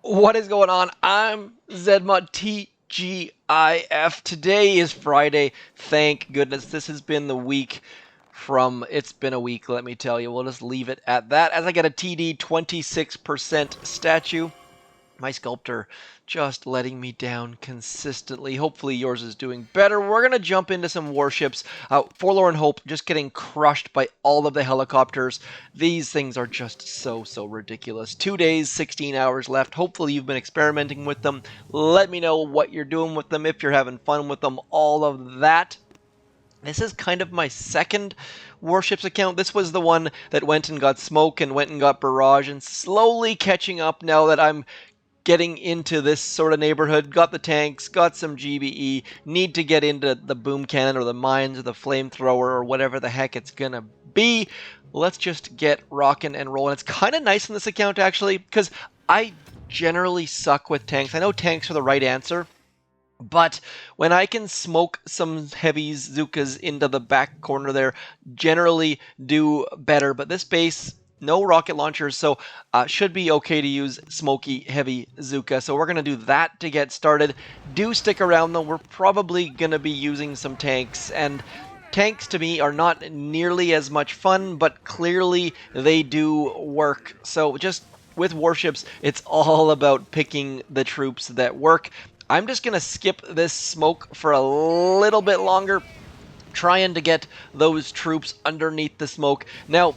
What is going on? I'm ZMOT TGIF. Today is Friday. Thank goodness. This has been the week it's been a week, let me tell you. We'll just leave it at that. As I get a TD 26% statue. My sculptor just letting me down consistently. Hopefully yours is doing better. We're going to jump into some warships. Forlorn Hope just getting crushed by all of the helicopters. These things are just so ridiculous. 2 days, 16 hours left. Hopefully you've been experimenting with them. Let me know what you're doing with them, if you're having fun with them, all of that. This is kind of my second warships account. This was the one that went and got smoke and went and got barrage, and slowly catching up now that I'm getting into this sort of neighborhood. Got the tanks, got some GBE, need to get into the boom cannon or the mines or the flamethrower or whatever the heck it's gonna be. Let's just get rocking and rolling. It's kind of nice in this account actually, because I generally suck with tanks. I know tanks are the right answer, but when I can smoke some heavies, Zookas into the back corner there, generally do better. But this base, no rocket launchers, so should be okay to use smoky heavy Zooka. So we're going to do that to get started. Do stick around though, we're probably going to be using some tanks, and tanks to me are not nearly as much fun, but clearly they do work. So just with warships, it's all about picking the troops that work. I'm just going to skip this smoke for a little bit longer, trying to get those troops underneath the smoke. Now,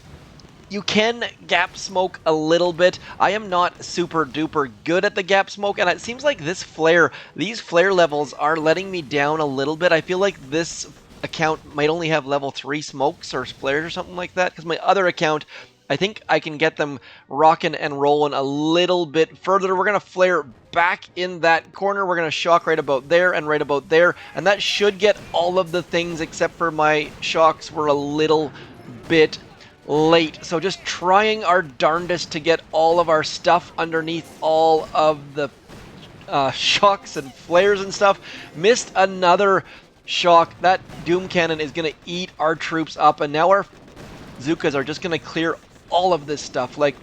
you can gap smoke a little bit. I am not super duper good at the gap smoke, and it seems like these flare levels are letting me down a little bit. I feel like this account might only have level 3 smokes or flares or something like that, because my other account, I think I can get them rocking and rolling a little bit further. We're going to flare back in that corner. We're going to shock right about there and right about there, and that should get all of the things, except for my shocks were a little bit late. So just trying our darndest to get all of our stuff underneath all of the shocks and flares and stuff. Missed another shock. That Doom Cannon is going to eat our troops up, and now our Zookas are just going to clear all of this stuff. Like,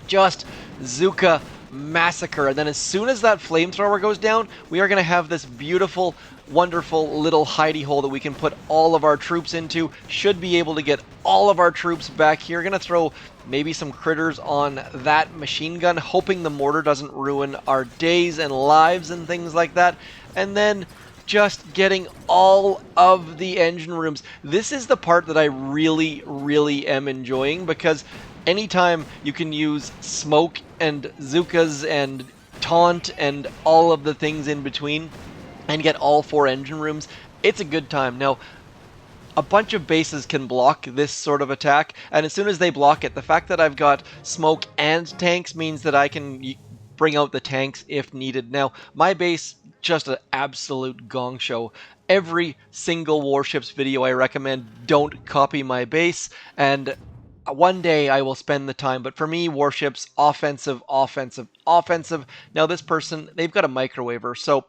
just Zooka massacre. And then as soon as that flamethrower goes down, we are going to have this beautiful, wonderful little hidey hole that we can put all of our troops into. Should be able to get all of our troops back here. Going to throw maybe some critters on that machine gun, hoping the mortar doesn't ruin our days and lives and things like that. And then just getting all of the engine rooms. This is the part that I really am enjoying, because anytime you can use smoke and Zookas and Taunt and all of the things in between and get all 4 engine rooms, it's a good time. Now, a bunch of bases can block this sort of attack, and as soon as they block it, the fact that I've got smoke and tanks means that I can bring out the tanks if needed. Now, my base, just an absolute gong show. Every single warships video I recommend, don't copy my base, and one day I will spend the time. But for me, warships, offensive. Now this person, they've got a microwaver, so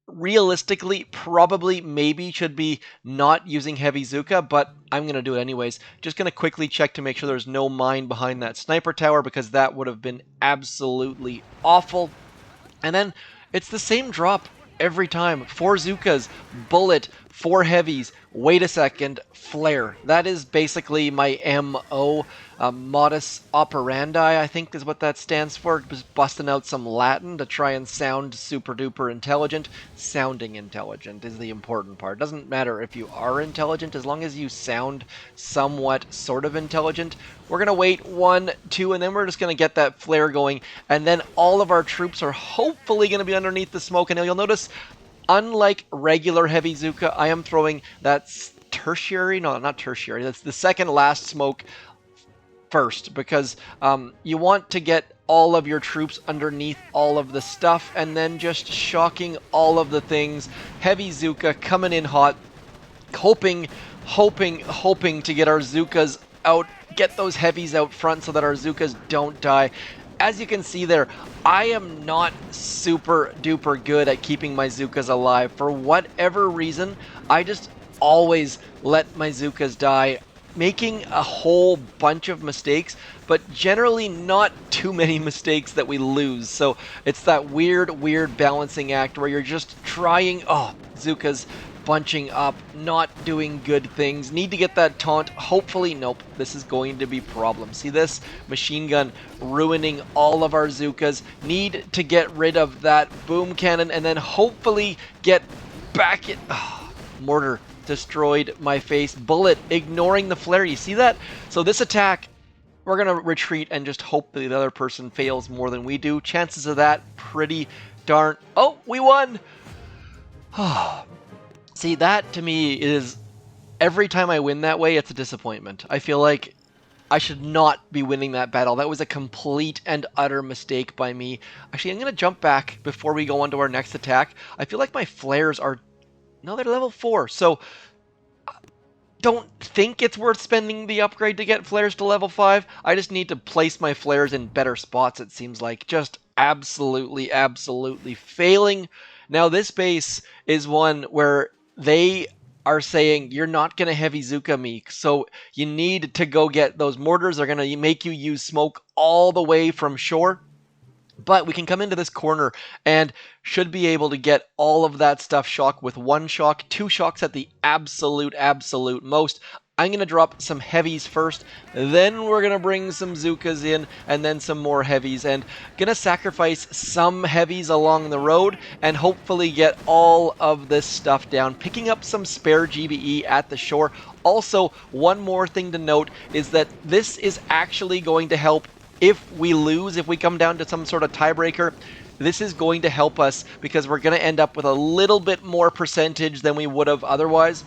realistically, probably, maybe should be not using heavy Zooka, but I'm going to do it anyways. Just going to quickly check to make sure there's no mine behind that sniper tower, because that would have been absolutely awful. And then it's the same drop every time. 4 Zookas, Bullit, 4 heavies, wait a second, flare. That is basically my MO. Modus operandi, I think is what that stands for. Just busting out some Latin to try and sound super duper intelligent. Sounding intelligent is the important part. Doesn't matter if you are intelligent, as long as you sound somewhat sort of intelligent. We're going to wait 1, 2, and then we're just going to get that flare going, and then all of our troops are hopefully going to be underneath the smoke. And you'll notice, unlike regular heavy Zooka, I am throwing that tertiary, no, not tertiary, that's the second last smoke first, because you want to get all of your troops underneath all of the stuff, and then just shocking all of the things. Heavy Zooka coming in hot, hoping to get our Zookas out, get those heavies out front so that our Zookas don't die. As you can see there, I am not super duper good at keeping my Zookas alive. For whatever reason, I just always let my Zookas die making a whole bunch of mistakes, but generally not too many mistakes that we lose. So it's that weird balancing act where you're just trying, oh, Zooka's bunching up, not doing good things, need to get that taunt, hopefully, nope, this is going to be problem. See this? Machine gun ruining all of our Zookas, need to get rid of that boom cannon, and then hopefully get back in, oh, mortar destroyed my face. Bullit ignoring the flare, you see that? So this attack, we're gonna retreat and just hope that the other person fails more than we do. Chances of that, pretty darn, oh, we won! See, that to me is, every time I win that way, it's a disappointment. I feel like I should not be winning that battle. That was a complete and utter mistake by me. Actually, I'm going to jump back before we go on to our next attack. I feel like my flares are, no, they're level 4. So, don't think it's worth spending the upgrade to get flares to level 5. I just need to place my flares in better spots, it seems like. Just absolutely failing. Now, this base is one where they are saying you're not going to heavy Zooka me, so you need to go get those mortars. They're going to make you use smoke all the way from shore. But we can come into this corner and should be able to get all of that stuff shock with 1 shock, 2 shocks at the absolute most. I'm going to drop some heavies first, then we're going to bring some Zookas in, and then some more heavies, and going to sacrifice some heavies along the road, and hopefully get all of this stuff down, picking up some spare GBE at the shore. Also, one more thing to note is that this is actually going to help if we lose, if we come down to some sort of tiebreaker. This is going to help us because we're going to end up with a little bit more percentage than we would have otherwise.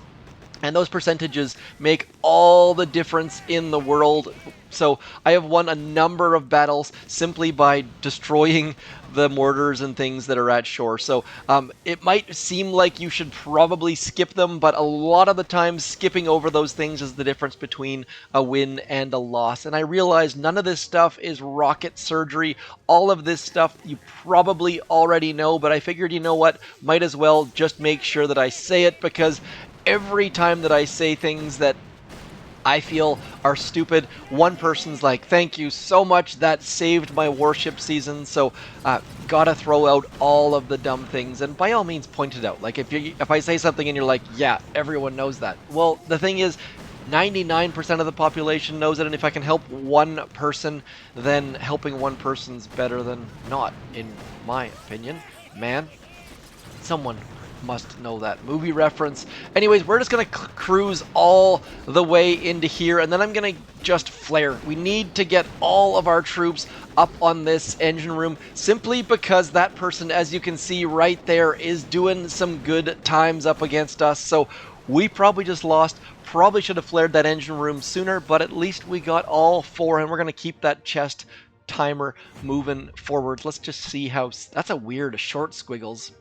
And those percentages make all the difference in the world. So I have won a number of battles simply by destroying the mortars and things that are at shore. So it might seem like you should probably skip them, but a lot of the time skipping over those things is the difference between a win and a loss. And I realize none of this stuff is rocket surgery. All of this stuff you probably already know, but I figured, you know what, might as well just make sure that I say it, because every time that I say things that I feel are stupid, one person's like, thank you so much, that saved my warship season. So gotta throw out all of the dumb things, and by all means point it out. Like if I say something and you're like, yeah, everyone knows that. Well, the thing is, 99% of the population knows it, and if I can help one person, then helping one person's better than not, in my opinion. Man, someone must know that movie reference. Anyways, we're just gonna cruise all the way into here, and then I'm gonna just flare. We need to get all of our troops up on this engine room, simply because that person, as you can see right there, is doing some good times up against us. So we probably just lost. Probably should have flared that engine room sooner, but at least we got all 4, and we're gonna keep that chest timer moving forward. Let's just see how, that's a weird short squiggles.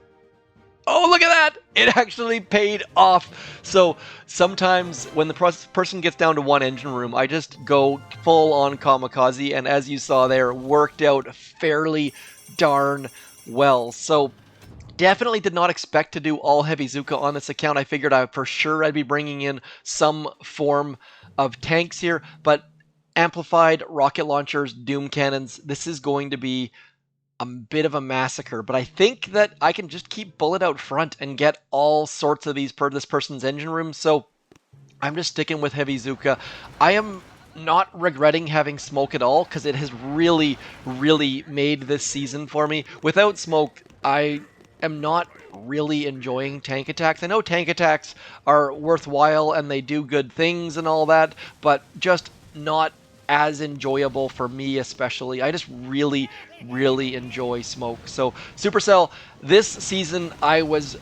Oh, look at that! It actually paid off. So sometimes when the person gets down to 1 engine room, I just go full on kamikaze, and as you saw there, worked out fairly darn well. So definitely did not expect to do all heavy Zooka on this account. I figured for sure I'd be bringing in some form of tanks here, but amplified rocket launchers, doom cannons, this is going to be a bit of a massacre, but I think that I can just keep Bullit out front and get all sorts of these this person's engine rooms, so I'm just sticking with heavy Zooka. I am not regretting having smoke at all, because it has really made this season for me. Without smoke, I am not really enjoying tank attacks. I know tank attacks are worthwhile and they do good things and all that, but just not as enjoyable for me especially. I just really enjoy smoke. So Supercell, this season I was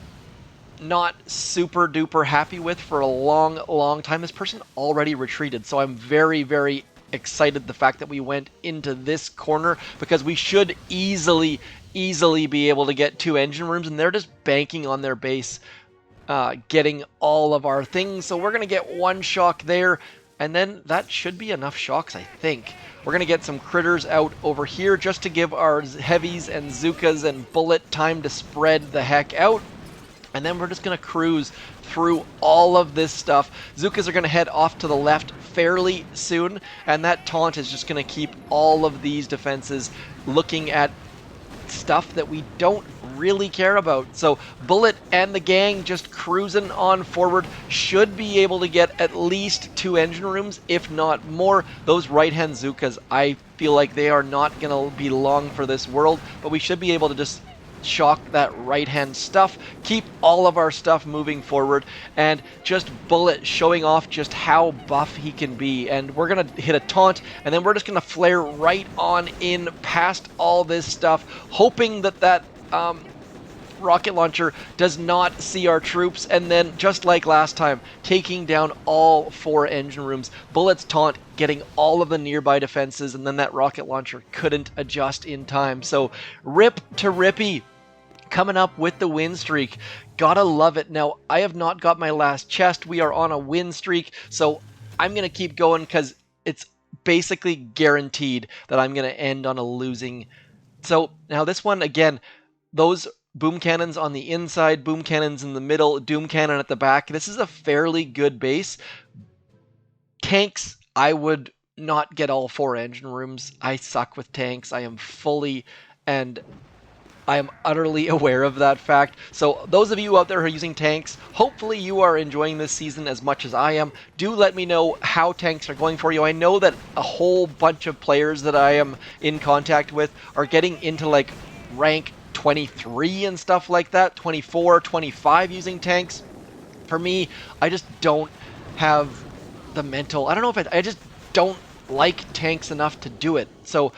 not super duper happy with for a long time. This person already retreated, so I'm very excited the fact that we went into this corner, because we should easily be able to get 2 engine rooms, and they're just banking on their base getting all of our things. So we're gonna get 1 shock there, and then that should be enough shocks, I think. We're going to get some critters out over here just to give our heavies and Zookas and Bullit time to spread the heck out. And then we're just going to cruise through all of this stuff. Zookas are going to head off to the left fairly soon, and that taunt is just going to keep all of these defenses looking at stuff that we don't really care about. So Bullit and the gang just cruising on forward should be able to get at least 2 engine rooms, if not more. Those right-hand Zookas, I feel like they are not going to be long for this world, but we should be able to just shock that right-hand stuff, keep all of our stuff moving forward, and just Bullit showing off just how buff he can be. And we're going to hit a taunt, and then we're just going to flare right on in past all this stuff, hoping that that rocket launcher does not see our troops, and then just like last time, taking down all 4 engine rooms. Bullit's taunt getting all of the nearby defenses, and then that rocket launcher couldn't adjust in time. So rip to Rippy coming up with the win streak. Gotta love it. Now, I have not got my last chest. We are on a win streak, so I'm going to keep going because it's basically guaranteed that I'm going to end on a losing. So now this one, again, those boom cannons on the inside, boom cannons in the middle, doom cannon at the back. This is a fairly good base. Tanks, I would not get all 4 engine rooms. I suck with tanks. I am fully and I am utterly aware of that fact. So those of you out there who are using tanks, hopefully you are enjoying this season as much as I am. Do let me know how tanks are going for you. I know that a whole bunch of players that I am in contact with are getting into like rank 23 and stuff like that, 24, 25 using tanks. For me, I just don't have the mental, I don't know if I just don't like tanks enough to do it. So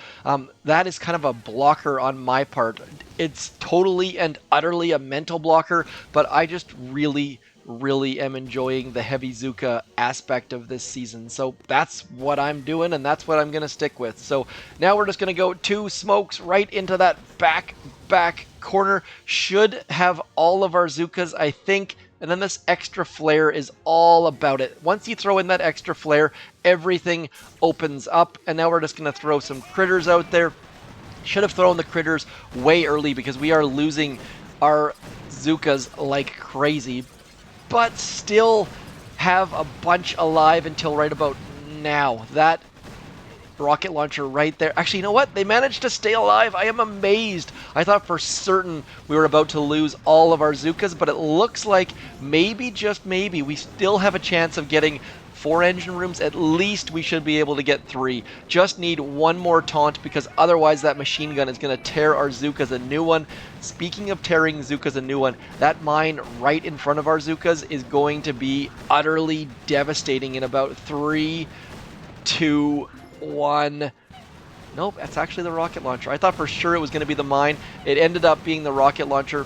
that is kind of a blocker on my part. It's totally and utterly a mental blocker, but I just really am enjoying the heavy Zooka aspect of this season. So that's what I'm doing, and that's what I'm going to stick with. So now we're just going to go 2 smokes right into that back corner. Should have all of our Zookas, I think. And then this extra flare is all about it. Once you throw in that extra flare, everything opens up. And now we're just going to throw some critters out there. Should have thrown the critters way early because we are losing our Zookas like crazy. But still have a bunch alive until right about now. That rocket launcher right there. Actually, you know what? They managed to stay alive. I am amazed. I thought for certain we were about to lose all of our Zookas, but it looks like maybe, just maybe, we still have a chance of getting 4 engine rooms. At least we should be able to get 3. Just need 1 more taunt because otherwise that machine gun is going to tear our Zookas a new one. Speaking of tearing Zookas a new one, that mine right in front of our Zookas is going to be utterly devastating in about 3, 2, 1. Nope, that's actually the rocket launcher. I thought for sure it was going to be the mine. It ended up being the rocket launcher.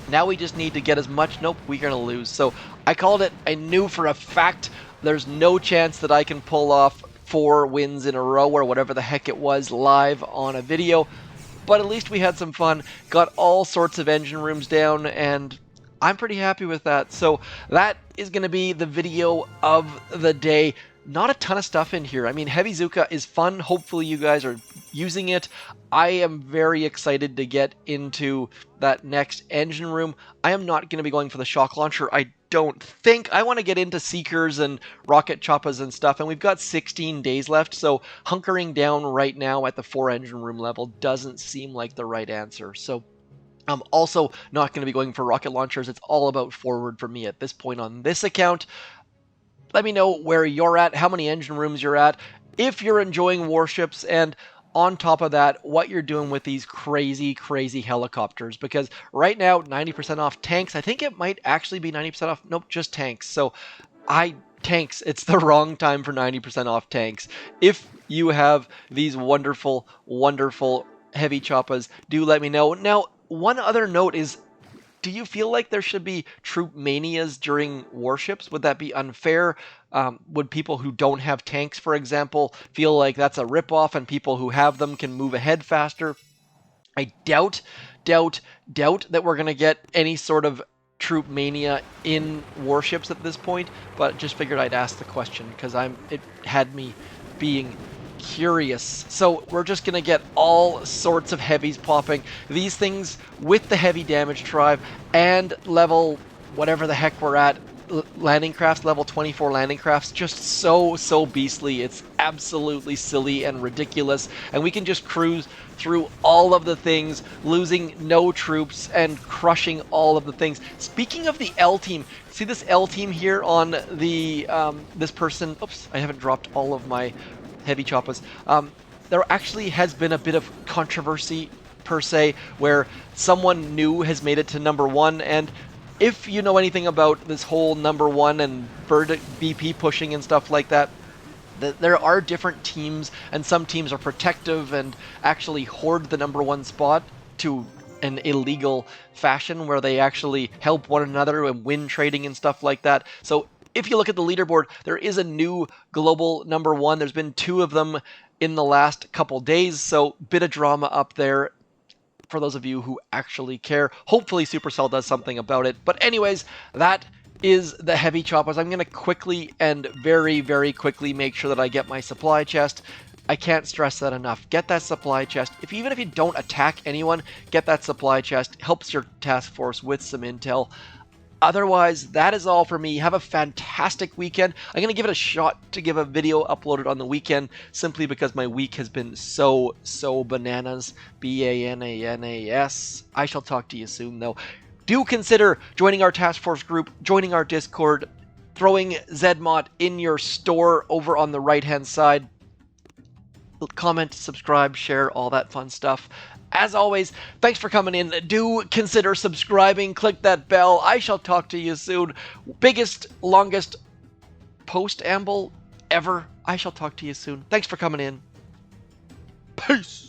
Now we just need to get as much. Nope, we're going to lose. So I called it. I knew for a fact there's no chance that I can pull off 4 wins in a row or whatever the heck it was live on a video. But at least we had some fun. Got all sorts of engine rooms down, and I'm pretty happy with that. So that is going to be the video of the day. Not a ton of stuff in here. I mean, Heavy Zooka is fun. Hopefully you guys are using it. I am very excited to get into that next engine room. I am not going to be going for the shock launcher, I don't think. I want to get into Seekers and Rocket Choppas and stuff, and we've got 16 days left, so hunkering down right now at the 4 engine room level doesn't seem like the right answer. So I'm also not going to be going for rocket launchers. It's all about forward for me at this point on this account. Let me know where you're at, how many engine rooms you're at, if you're enjoying warships, and on top of that, what you're doing with these crazy helicopters. Because right now, 90% off tanks. I think it might actually be 90% off. Nope, just tanks. So tanks, it's the wrong time for 90% off tanks. If you have these wonderful heavy choppas, do let me know. Now, one other note is, do you feel like there should be troop manias during warships? Would that be unfair? Would people who don't have tanks, for example, feel like that's a ripoff and people who have them can move ahead faster? I doubt that we're going to get any sort of troop mania in warships at this point, but just figured I'd ask the question because it had me being curious. So we're just gonna get all sorts of heavies popping. These things with the heavy damage drive and level whatever the heck we're at, landing crafts, level 24 landing crafts, just so beastly. It's absolutely silly and ridiculous, and we can just cruise through all of the things, losing no troops and crushing all of the things. Speaking of the L team, see this L team here on the this person. Oops, I haven't dropped all of my heavy choppas. There actually has been a bit of controversy per se, where someone new has made it to #1, and if you know anything about this whole #1 and bird BP pushing and stuff like that, there are different teams, and some teams are protective and actually hoard the #1 spot to an illegal fashion where they actually help one another and win trading and stuff like that. So if you look at the leaderboard, there is a new global #1. There's been 2 of them in the last couple days, so bit of drama up there for those of you who actually care. Hopefully Supercell does something about it. But anyways, that is the heavy choppas. I'm going to quickly and very quickly make sure that I get my supply chest. I can't stress that enough. Get that supply chest. Even if you don't attack anyone, get that supply chest. Helps your task force with some intel. Otherwise, that is all for me. Have a fantastic weekend. I'm going to give it a shot to give a video uploaded on the weekend, simply because my week has been so bananas. BANANAS. I shall talk to you soon, though. Do consider joining our task force group, joining our Discord, throwing ZMOT in your store over on the right-hand side. Comment, subscribe, share, all that fun stuff. As always, thanks for coming in. Do consider subscribing. Click that bell. I shall talk to you soon. Biggest, longest post-amble ever. I shall talk to you soon. Thanks for coming in. Peace.